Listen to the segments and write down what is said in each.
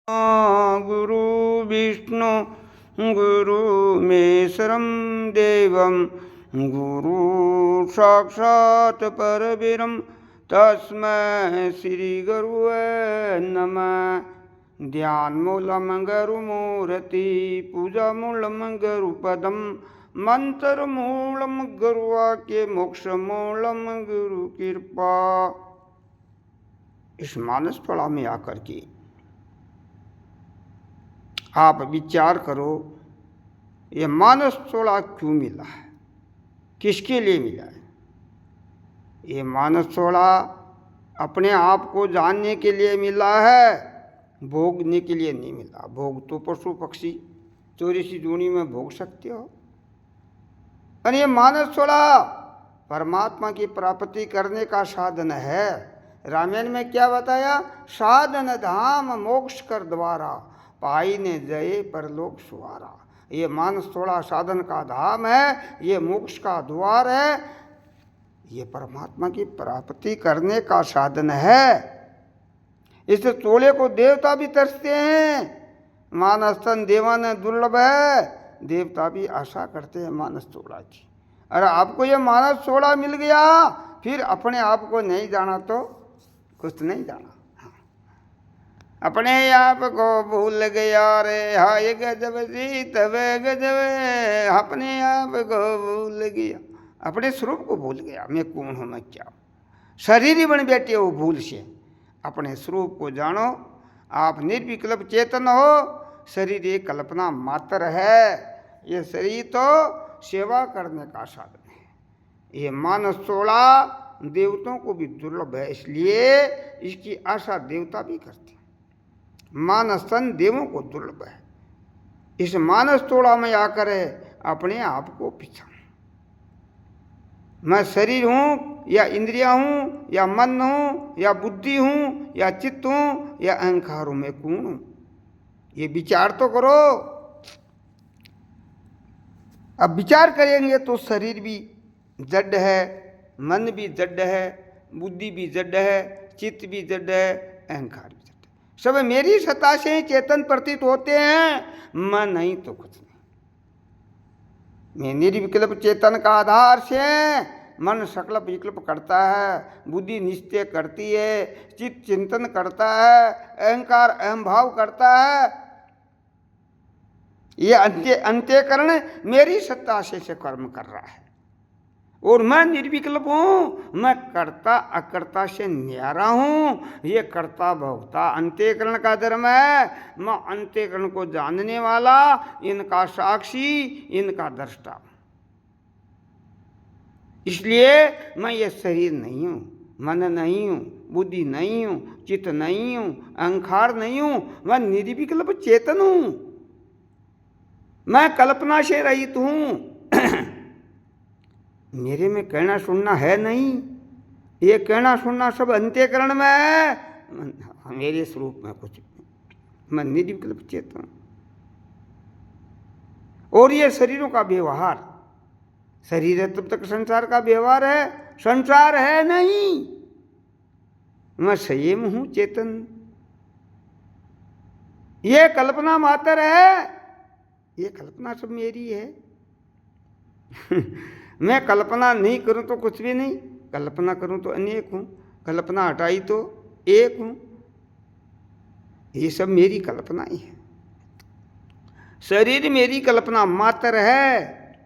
गुरु विष्णु गुरुमेश्वरं देवं गुरु साक्षात् परब्रह्म तस्मै श्री गुरुवे नमः। ध्यानमूलं गुरुमूर्ति पूजामूलं गुरुपदं मंत्रमूलं गुरुवाक्य मोक्षमूलं गुरु कृपा। इस मानस पड़ा में आकर के आप विचार करो, ये मानस थोड़ा क्यों मिला है, किसके लिए मिला है? ये मानस थोड़ा अपने आप को जानने के लिए मिला है, भोगने के लिए नहीं मिला। भोग तो पशु पक्षी 84 जूनी में भोग सकते हो, और ये मानस थोड़ा परमात्मा की प्राप्ति करने का साधन है। रामायण में क्या बताया? साधन धाम मोक्ष कर द्वारा पाई ने जय परलोक सुवारा। ये मानस थोड़ा साधन का धाम है, ये मोक्ष का द्वार है, ये परमात्मा की प्राप्ति करने का साधन है। इस तोड़े को देवता भी तरसते हैं। मानस तन देवान दुर्लभ है, देवता भी आशा करते हैं मानस थोड़ा की। अरे आपको ये मानस थोड़ा मिल गया, फिर अपने आप को नहीं जाना तो कुछ नहीं जाना। अपने आप को भूल गया रे, हाय गजब जी तब गजब। अपने आप को भूल गया, अपने स्वरूप को भूल गया, मैं कौन हूँ, मैं क्या हूँ। शरीर ही बन बैठे हो भूल से। अपने स्वरूप को जानो, आप निर्विकल्प चेतन हो। शरीर एक कल्पना मात्र है, ये शरीर तो सेवा करने का साधन है। ये मानस थोड़ा देवताओं को भी दुर्लभ है, इसलिए इसकी आशा देवता भी करते हैं। मानस तन देवों को दुर्लभ है। इस मानस थोड़ा में आकर अपने आप को पहचान। मैं शरीर हूं या इंद्रिया हूं या मन हूं या बुद्धि हूं या चित्त हूं या अहंकार हूं, मैं कौन हूं? ये विचार तो करो। अब विचार करेंगे तो शरीर भी जड़ है, मन भी जड़ है, बुद्धि भी जड़ है, चित्त भी जड़ है, अहंकार भी जड़ है। सब मेरी सत्ता से चेतन प्रतीत होते हैं, मैं नहीं तो कुछ नहीं। मैं निर्विकल्प चेतन का आधार से मन सकल्प विकल्प करता है, बुद्धि निश्चय करती है, चित्त चिंतन करता है, अहंकार अहम भाव करता है। ये अंत्यकरण मेरी सत्ता से कर्म कर रहा है, और मैं निर्विकल्प हूं। मैं कर्ता अकर्ता से न्यारा हूं। ये कर्ता भोक्ता अंत्यकरण का धर्म है। मैं अंत्यकरण को जानने वाला, इनका साक्षी, इनका दृष्टा। इसलिए मैं ये शरीर नहीं हूं, मन नहीं हूं, बुद्धि नहीं हूं, चित्त नहीं हूं, अहंकार नहीं हूं। मैं निर्विकल्प चेतन हूं। मैं कल्पना से रहित हूं। मेरे में कहना सुनना है नहीं। ये कहना सुनना सब अंत्यकरण में है। मेरे स्वरूप में कुछ नहीं, मैं निर्विकल्प चेतन। और ये शरीरों का व्यवहार, शरीर है तब तक संसार का व्यवहार है, संसार है नहीं। मैं संयम हूं, चेतन। ये कल्पना मात्र है, ये कल्पना सब मेरी है। मैं कल्पना नहीं करूं तो कुछ भी नहीं, कल्पना करूं तो अनेक हूं, कल्पना हटाई तो एक हूं। ये सब मेरी कल्पना ही है। शरीर मेरी कल्पना मात्र है,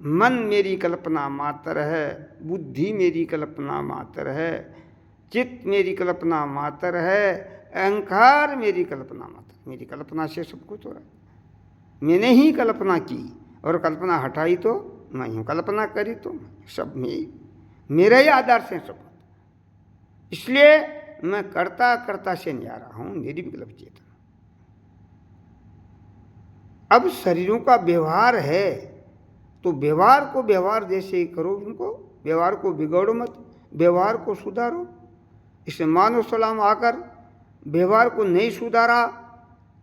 मन मेरी कल्पना मात्र है, बुद्धि मेरी कल्पना मात्र है, चित्त मेरी कल्पना मात्र है, अहंकार मेरी कल्पना मात्र। मेरी कल्पना से सब कुछ हो रहा है। मैंने ही कल्पना की और कल्पना हटाई तो मैं हूँ, कल्पना करी तो सब मेरे ही आधार से सब। इसलिए मैं कर्ता कर्ता से न्यारा हूँ, निर्विकल्प चेतन। अब शरीरों का व्यवहार है तो व्यवहार को व्यवहार जैसे ही करो, उनको व्यवहार को बिगाड़ो मत, व्यवहार को सुधारो। इससे मानव सलाम आकर व्यवहार को नहीं सुधारा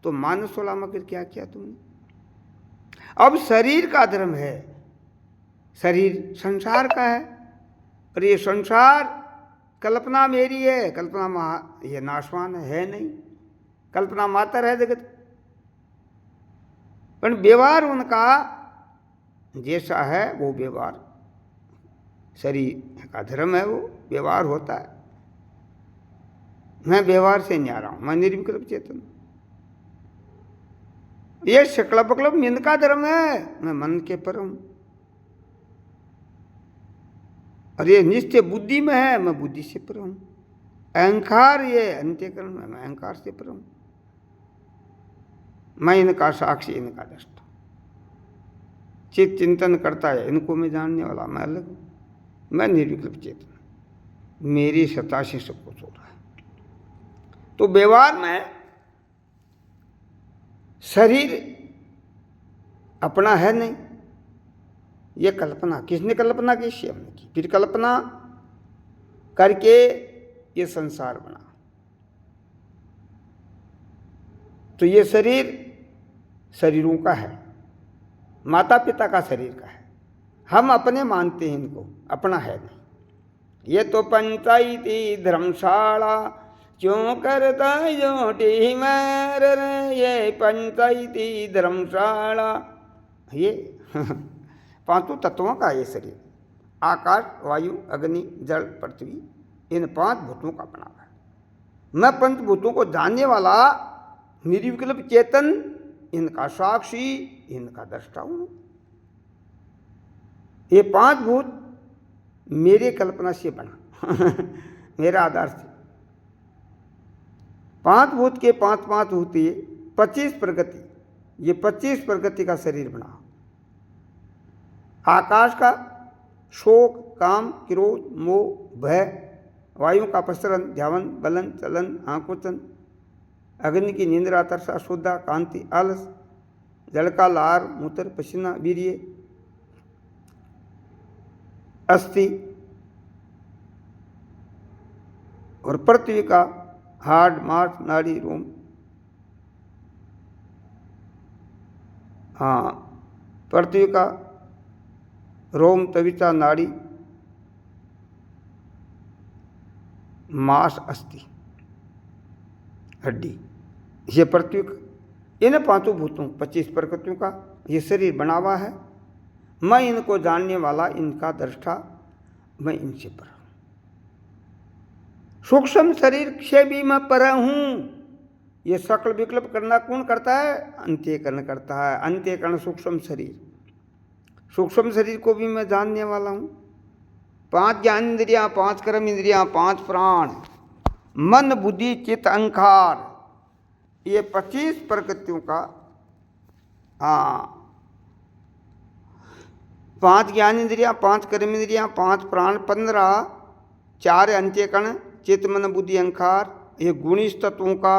तो मानव सलाम आकर क्या किया तुमने? अब शरीर का धर्म है, शरीर संसार का है, और ये संसार कल्पना मेरी है। कल्पना ये नाशवान है नहीं। कल्पना मात्र है जगत, पर व्यवहार उनका जैसा है वो व्यवहार शरीर का धर्म है, वो व्यवहार होता है। मैं व्यवहार से नहीं आ रहा हूं, मैं निर्विकल्प चेतन। ये शकल बकलब मन का धर्म है, मैं मन के पर हूं। और ये निश्चय बुद्धि में है, मैं बुद्धि से पर हूं। अहंकार ये अंत्यकरण में, मैं अहंकार से पर हूं। मैं इनका साक्षी, इनका दृष्टा। चित्त चिंतन करता है, इनको मैं जानने वाला, मैं अलग हूं। मैं निर्विकल्प चेतन, मेरी सत्ता से सब कुछ हो रहा है। तो व्यवहार में शरीर अपना है नहीं, ये कल्पना। किसने कल्पना की? शिव ने की। फिर कल्पना करके ये संसार बना। तो ये शरीर शरीरों का है, माता पिता का शरीर का है। हम अपने मानते हैं इनको, अपना है नहीं। ये तो पंचायती धर्मशाला क्यों करता जोटी मैर, ये पंचायती धर्मशाला। ये पांचों तत्वों का ये शरीर, आकाश, वायु, अग्नि, जल, पृथ्वी, इन 5 भूतों का बना है। मैं पंचभूतों को जानने वाला निर्विकल्प चेतन, इनका साक्षी, इनका दृष्टा हूं। ये 5 भूत मेरे कल्पना से बना मेरा आधार से। 5 भूत के 5 होती है 25 प्रगति। ये 25 प्रगति का शरीर बना। आकाश का शोक, काम, क्रोध, मोह, भय। वायु का प्रसरण, ध्यान, बलन, चलन, आकुचन। अग्नि की निंद्रा, तरसा, शुद्धा, कांति, आलस। जल का लार, मूत्र, पसीना, वीर्य, अस्थि। और पृथ्वी का हार्ड, मांस, नाड़ी, रोम। हाँ, पृथ्वी का रोम, तविचा, नाड़ी, मांस, अस्थि, हड्डी। ये पृथ्वी का, इन 5 भूतों 25 प्रकृतियों का ये शरीर बना हुआ है। मैं इनको जानने वाला, इनका दृष्टा, मैं इनसे पर हूं। सूक्ष्म शरीर से भी मैं पर हूं। ये सकल विकल्प करना कौन करता है? अंत्यकरण करता है। अंत्यकरण सूक्ष्म शरीर। सूक्ष्म शरीर को भी मैं जानने वाला हूं। 5 ज्ञान इंद्रियां, 5 कर्म इंद्रियां, 5 प्राण, मन, बुद्धि, चित्त, अहंकार, ये 25 प्रकृतियों का। हाँ, 5 ज्ञान इंद्रियां, 5 कर्म इंद्रियां, 5 प्राण, 15, 4 अंत्यकरण, चित्त, मन, बुद्धि, अहंकार, ये गुणित तत्वों का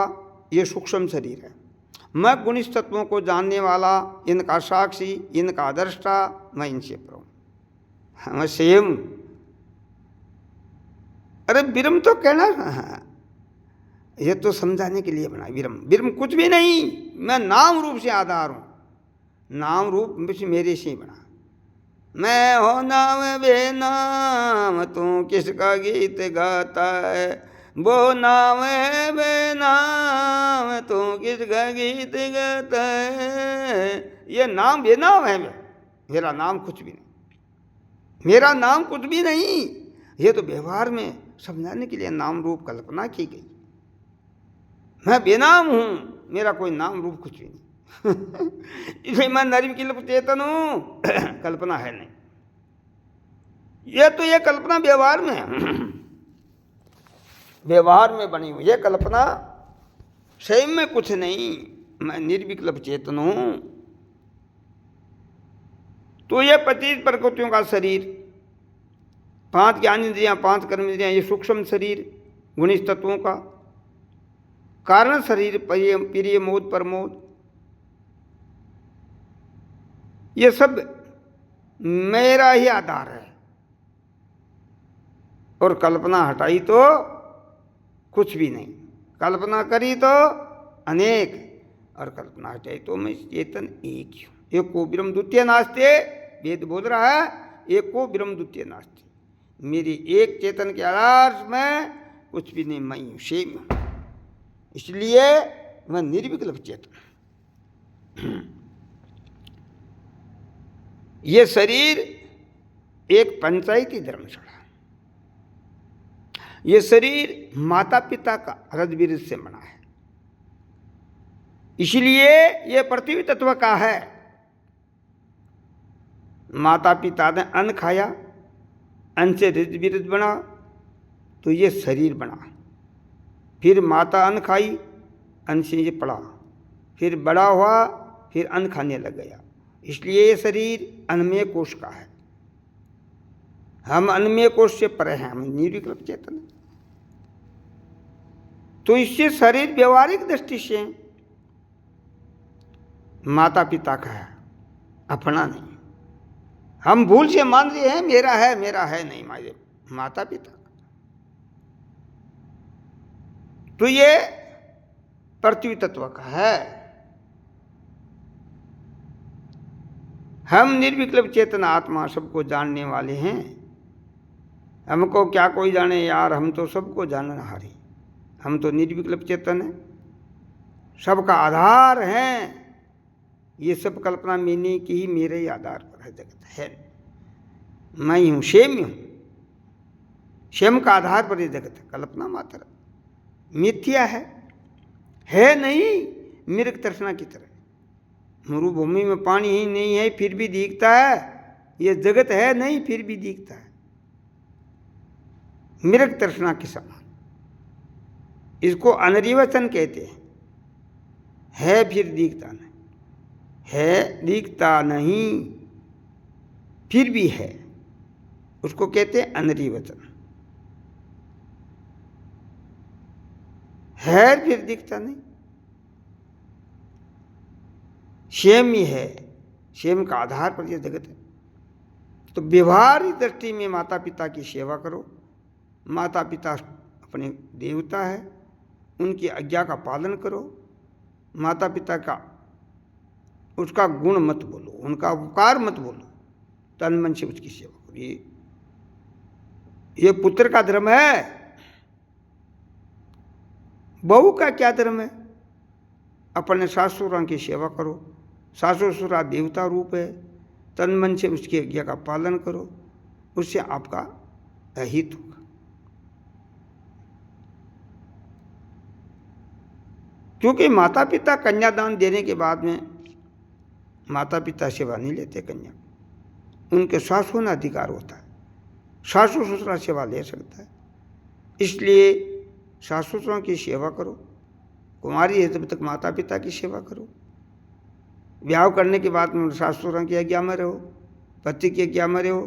ये सूक्ष्म शरीर है। मैं गुणित तत्वों को जानने वाला, इनका साक्षी, इनका दृष्टा, मैं इनसे पर हूं। मैं सेम। अरे ब्रह्म तो कहना, ये तो समझाने के लिए बना। ब्रह्म कुछ भी नहीं, मैं नाम रूप से आधार हूं। नाम रूप मेरे से बना। मैं हो नाम बेनाम, तू किसका गीत गाता है। वो नाम है बेनाम, तू किसका गीत गाता है। ये नाम बेनाम है। मेरा नाम कुछ भी नहीं, मेरा नाम कुछ भी नहीं। ये तो व्यवहार में समझाने के लिए नाम रूप कल्पना की गई। मैं बेनाम हूं, मेरा कोई नाम रूप कुछ भी नहीं इसलिए मैं निर्विकल्प चेतन हूं, कल्पना है नहीं। ये कल्पना व्यवहार में है व्यवहार में बनी हुई ये कल्पना, सही में कुछ नहीं। मैं निर्विकल्प चेतन हूं। तो ये 25 प्रकृतियों का शरीर, 5 ज्ञान इंद्रियां, 5 कर्म इंद्रियां, ये सूक्ष्म शरीर गुणित तत्वों का कारण शरीर, प्रिय मोद, प्रमोद, ये सब मेरा ही आधार है। और कल्पना हटाई तो कुछ भी नहीं, कल्पना करी तो अनेक, और कल्पना हटाई तो मैं चेतन एक ही हूं। एक को ब्रह्म द्वितीय नास्ते, वेद बोल रहा है, एक को ब्रह्म द्वितीय नास्ते। मेरी एक चेतन के आधार में कुछ भी नहीं, मैं हूं, सेम हूं। इसलिए वह निर्विकल्प चेतन। ये शरीर एक पंचायती धर्मशाला, ये शरीर माता पिता का रज विरज से बना है, इसलिए ये पृथ्वी तत्व का है। माता पिता ने अन्न खाया, अन्न से रज विरज बना, तो ये शरीर बना। फिर माता अन्न खाई, अन्न से ये पड़ा, फिर बड़ा हुआ, फिर अन्न खाने लग गया, इसलिए ये शरीर अन्नमय कोश का है। हम अन्नमय कोश से परे हैं, हम निर्विकल्प चेतन हैं। तो इससे शरीर व्यवहारिक दृष्टि से माता पिता का है, अपना नहीं। हम भूल से मान रहे हैं मेरा है नहीं, मारे माता पिता। तो ये पृथ्वी तत्व का है। हम निर्विकल्प चेतन आत्मा सबको जानने वाले हैं। हमको क्या कोई जाने यार, हम तो सबको जाननहारी, हम तो निर्विकल्प चेतन हैं, सबका आधार हैं। ये सब कल्पना मैंने की ही, मेरे ही आधार पर है जगत है। मैं ही हूँ, स्वयं हूँ, स्वयं का आधार पर ये जगत है। कल्पना मात्र मिथ्या है नहीं, मृग तृष्णा की तरह। मरुभूमि में पानी ही नहीं है फिर भी दिखता है, ये जगत है नहीं फिर भी दिखता है, मृग तृष्णा के समान। इसको अनिर्वचन कहते हैं। है फिर दिखता नहीं, है दिखता नहीं फिर भी है, उसको कहते हैं अनिर्वचन। है फिर दिखता नहीं, स्वयं ही है, स्वयं का आधार पर यह जगत है। तो व्यवहारिक दृष्टि में माता पिता की सेवा करो। माता पिता अपने देवता है, उनकी आज्ञा का पालन करो। माता पिता का उसका गुण मत बोलो, उनका उपकार मत बोलो, तन मन से उसकी सेवा करो। ये पुत्र का धर्म है। बहू का क्या धर्म है? अपने सास ससुरां की सेवा करो। सास ससुरा देवता रूप है, तन मन से उसकी आज्ञा का पालन करो, उससे आपका अहित होगा। क्योंकि माता पिता कन्यादान देने के बाद में माता पिता सेवा नहीं लेते कन्या, उनके सास होना अधिकार होता है, सासू ससुरा सेवा ले सकता है। इसलिए सासू ससुरों की सेवा करो। कुमारी है तब तक माता पिता की सेवा करो। ब्याह करने के बाद में सासू ससुरों की आज्ञा में रहो, पति की आज्ञा में रहो,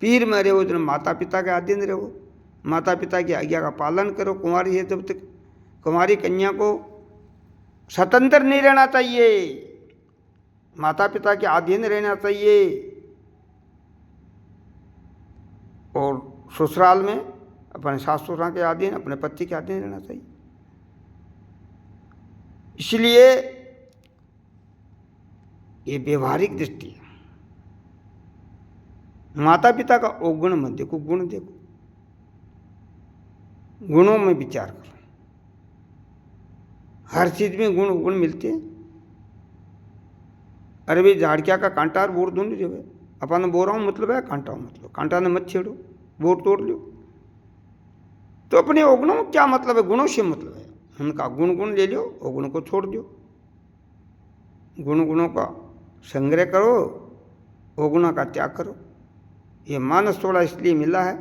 पीर में रहो, तो माता पिता के अधीन रहो, माता पिता की आज्ञा का पालन करो। कुमारी है तब तक कुमारी कन्या को स्वतंत्र नहीं रहना चाहिए, माता पिता के अधीन रहना चाहिए। और ससुराल में अपने सास ससुरा के अधीन, अपने पति के अधीन रहना चाहिए। इसलिए ये व्यवहारिक दृष्टि है। माता पिता का अवगुण मत देखो, गुण देखो, गुणों में विचार करो। हर चीज में गुण गुण मिलते हैं। अरे भाई झाड़किया का कांटा और बोर दोनों जो है, अपन बोरा मतलब है कांटा मतलब, कांटा ने मत छेड़ो, बोर तोड़ लो। तो अपने अवगुणों में क्या मतलब है? गुणों से मतलब है। उनका गुण गुण ले लो, अवगुण को छोड़ दो। गुण गुणों का संग्रह करो, अवगुणों का त्याग करो। ये मानस थोड़ा इसलिए मिला है,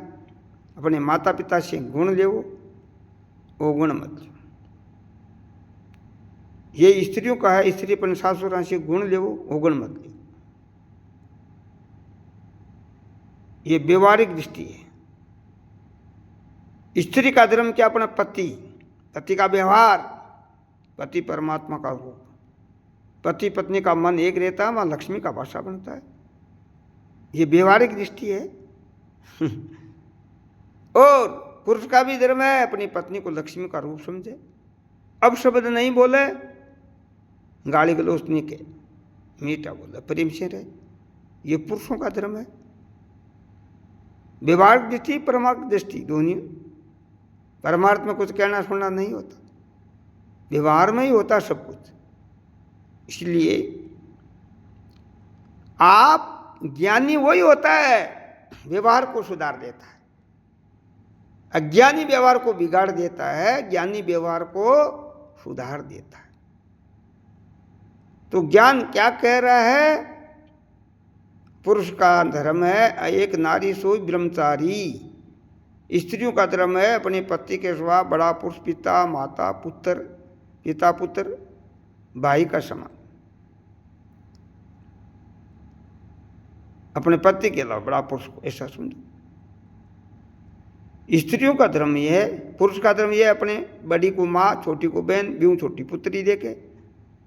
अपने माता पिता से गुण ले, अवगुण मत लो। ये स्त्रियों का है, स्त्री अपने सासुरा से गुण ले, अवगुण मत लो। ये व्यवहारिक दृष्टि है। स्त्री का धर्म क्या? अपना पति, पति का व्यवहार, पति परमात्मा का रूप। पति पत्नी का मन एक रहता है, वहाँ लक्ष्मी का भाषा बनता है। ये व्यवहारिक दृष्टि है। और पुरुष का भी धर्म है, अपनी पत्नी को लक्ष्मी का रूप समझे। अब शब्द नहीं बोले, गाली गलौज नहीं के, मीठा बोला, प्रेम से रहे। ये पुरुषों का धर्म है। व्यवहारिक दृष्टि, परमार्थ दृष्टि, दोनों। परमार्थ में कुछ कहना सुनना नहीं होता, व्यवहार में ही होता सब कुछ। इसलिए आप ज्ञानी वही होता है व्यवहार को सुधार देता है। अज्ञानी व्यवहार को बिगाड़ देता है, ज्ञानी व्यवहार को सुधार देता है। तो ज्ञान क्या कह रहा है? पुरुष का धर्म है एक नारी सोई ब्रह्मचारी। स्त्रियों का धर्म है अपने पति के सिवा बड़ा पुरुष पिता माता पुत्र, पिता पुत्र भाई का समान, अपने पति के अलावा बड़ा पुरुष को ऐसा समझो। स्त्रियों का धर्म यह है, पुरुष का धर्म यह है अपने बड़ी को माँ, छोटी को बहन, ब्यूं छोटी पुत्री देके,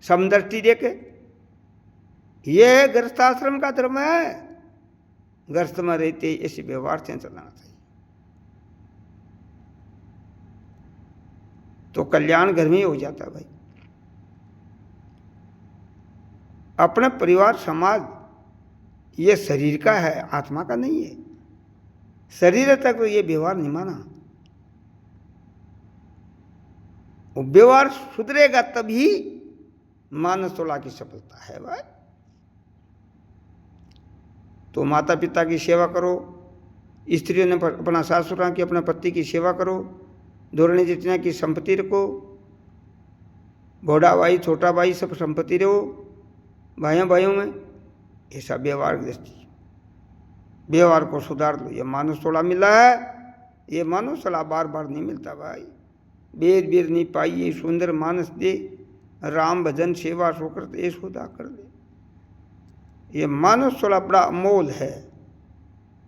समदृष्टि देके। यह गृहस्थाश्रम का धर्म है। गृहस्थ में रहते ऐसे व्यवहार से चलाना चाहिए, तो कल्याण घर में ही हो जाता है भाई। अपना परिवार समाज ये शरीर का है, आत्मा का नहीं है। शरीर तक ये व्यवहार नहीं माना। वो व्यवहार सुधरेगा तभी मानस तोला की सफलता है भाई। तो माता पिता की सेवा करो, स्त्रियों ने अपना सासुरा की अपने पति की सेवा करो, धोरणी जितना की संपत्ति रखो, बड़ा भाई छोटा भाई सब संपत्ति रहो, भाइयों भाइयों में ऐसा व्यवहार दृष्टि, व्यवहार को सुधार लो। ये मानस तोला मिला है, ये मानस तोला बार बार नहीं मिलता भाई। बेर बेर नहीं पाई ये सुंदर मानस दे, राम भजन सेवा सोकर ये खुदा कर दे। ये मानस तोला बड़ा अमोल है।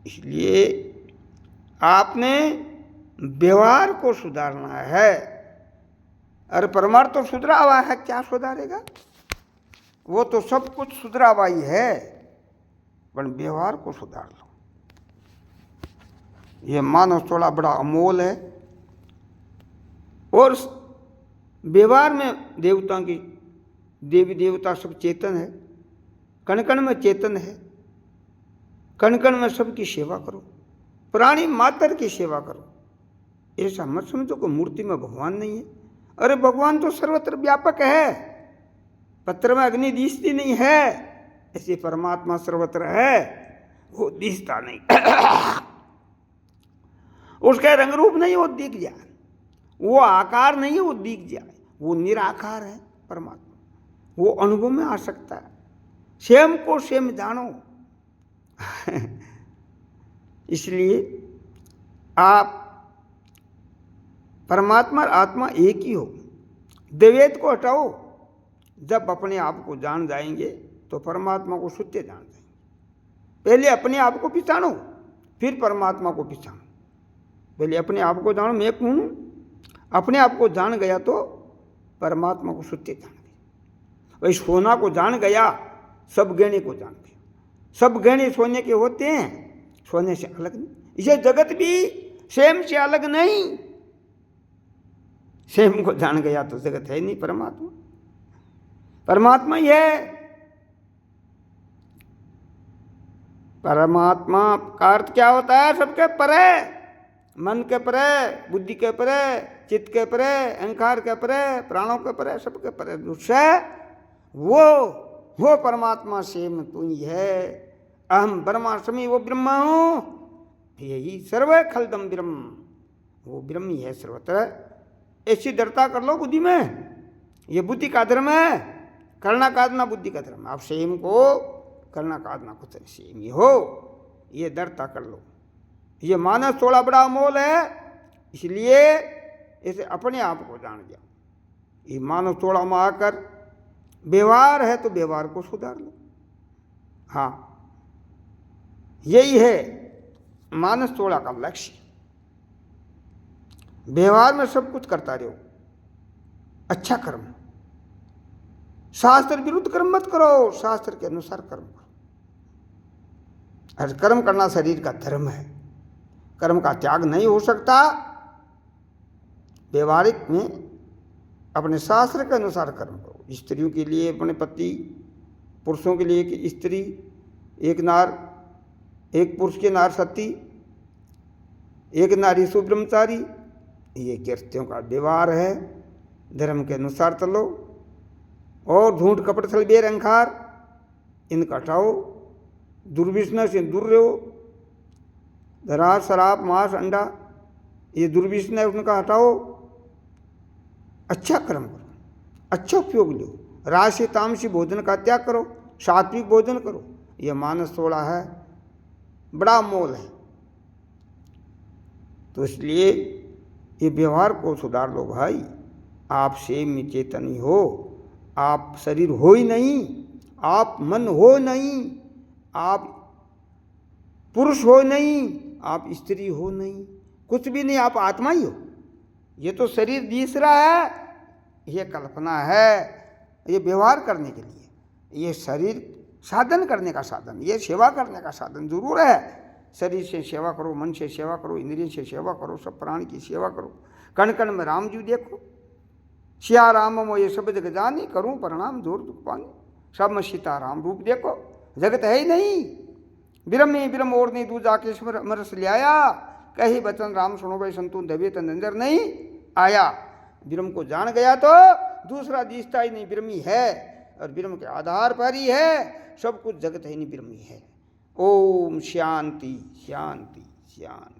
इसलिए आपने व्यवहार को सुधारना है। अरे परमार्थ तो सुधरा हुआ है, क्या सुधारेगा? वो तो सब कुछ सुधरा हुआ ही है, पर व्यवहार को सुधार लो। ये मानस तोला बड़ा अमोल है। और व्यवहार में देवताओं की, देवी देवता सब चेतन है, कण कण में चेतन है। कण कण में सबकी सेवा करो, प्राणी मात्र की सेवा करो। ऐसा मत समझो कि मूर्ति में भगवान नहीं है। अरे भगवान तो सर्वत्र व्यापक है, पत्र में अग्नि दिखती नहीं है, ऐसे परमात्मा सर्वत्र है, वो दिखता नहीं। उसका रंग रूप नहीं वो दिख जाए, वो आकार नहीं है वो दिख जाए, वो निराकार है परमात्मा, वो अनुभव में आ सकता है। स्वयं को स्वयं जानो। इसलिए आप परमात्मा और आत्मा एक ही हो। द्वैत को हटाओ। जब अपने आप को जान जाएंगे तो परमात्मा को सत्य जान जाएंगे। पहले अपने आप को पहचानो, फिर परमात्मा को पहचानो। पहले अपने आप को जानो, मैं कौन हूँ। अपने आप को जान गया तो परमात्मा को सत्य जान गया। वही सोना को जान गया, सब गहने को जान गया। सब गहने सोने के होते हैं, सोने से अलग नहीं। इसे जगत भी स्वयं से अलग नहीं। स्वयं को जान गया तो जगत है नहीं, परमात्मा परमात्मा ही है। परमात्मा का अर्थ क्या होता है? सबके परे, मन के परे, बुद्धि के परे, चित्त के परे, अहंकार के परे, प्राणों के परे, सबके परे दूसरे वो परमात्मा से तू ही है। अहम ब्रह्मास्मि, वो ब्रह्मा हूँ, यही सर्व खलदम ब्रह्म, वो ब्रह्म ही है सर्वत्र। ऐसी दृढ़ता कर लो बुद्धि में। ये बुद्धि का धर्म है, करना कादना बुद्धि का धर्म। आप स्वयं को करना कादना कुछ स्वयं ही हो, ये दृढ़ता कर लो। ये मानस थोड़ा बड़ा अमोल है, इसलिए इसे अपने आप को जान गया। ये मानस थोड़ा में आकर व्यवहार है तो व्यवहार को सुधार लो। हाँ, यही है मानस थोड़ा का लक्ष्य। व्यवहार में सब कुछ करता रहो, अच्छा कर्म। शास्त्र विरुद्ध कर्म मत करो, शास्त्र के अनुसार कर्म करो। और कर्म करना शरीर का धर्म है, कर्म का त्याग नहीं हो सकता। व्यवहारिक में अपने शास्त्र के अनुसार कर्म करो। स्त्रियों के लिए अपने पति, पुरुषों के लिए एक स्त्री, एक नार, एक पुरुष के नार सती, एक नारी सुब्रह्मचारी। ये गृहस्थियों का व्यवहार है। धर्म के अनुसार चलो और झूठ कपट छल बेर अहंकार इनका हटाओ, दुर्व्यसनों से दूर रहो। धरा शराब मांस अंडा ये दुर्व्यसन है, उनका हटाओ। अच्छा कर्म करो, अच्छा उपयोग लो। राजसी तामसी भोजन का त्याग करो, सात्विक भोजन करो। यह मानस 16 है, बड़ा मोल है। तो इसलिए ये व्यवहार को सुधार लो भाई। आप सेम में चेतन ही हो, आप शरीर हो ही नहीं, आप मन हो नहीं, आप पुरुष हो नहीं, आप स्त्री हो नहीं, कुछ भी नहीं, आप आत्मा ही हो। ये तो शरीर दिख रहा है, ये कल्पना है, ये व्यवहार करने के लिए। ये शरीर साधन करने का साधन, ये सेवा करने का साधन जरूर है। शरीर से सेवा करो, मन से सेवा करो, इंद्रिय से सेवा करो, सब प्राणी की सेवा करो। कण कण में राम जी देखो, सिया राम मो ये सब जग जानी, करूं प्रणाम जोर दुख पानी। सब में सीताराम रूप देखो, जगत है ही नहीं। ब्रह्म ही ब्रह्म और नहीं दूजा के मरस ले आया। कही बचन राम सुनो भाई संतु दबे तो नंजर नहीं आया। ब्रह्म को जान गया तो दूसरा दिखता ही नहीं, ब्रह्म ही है और ब्रह्म के आधार पर ही है सब कुछ। जगत है नहीं, ब्रह्म ही है। ओम शांति शांति शांति।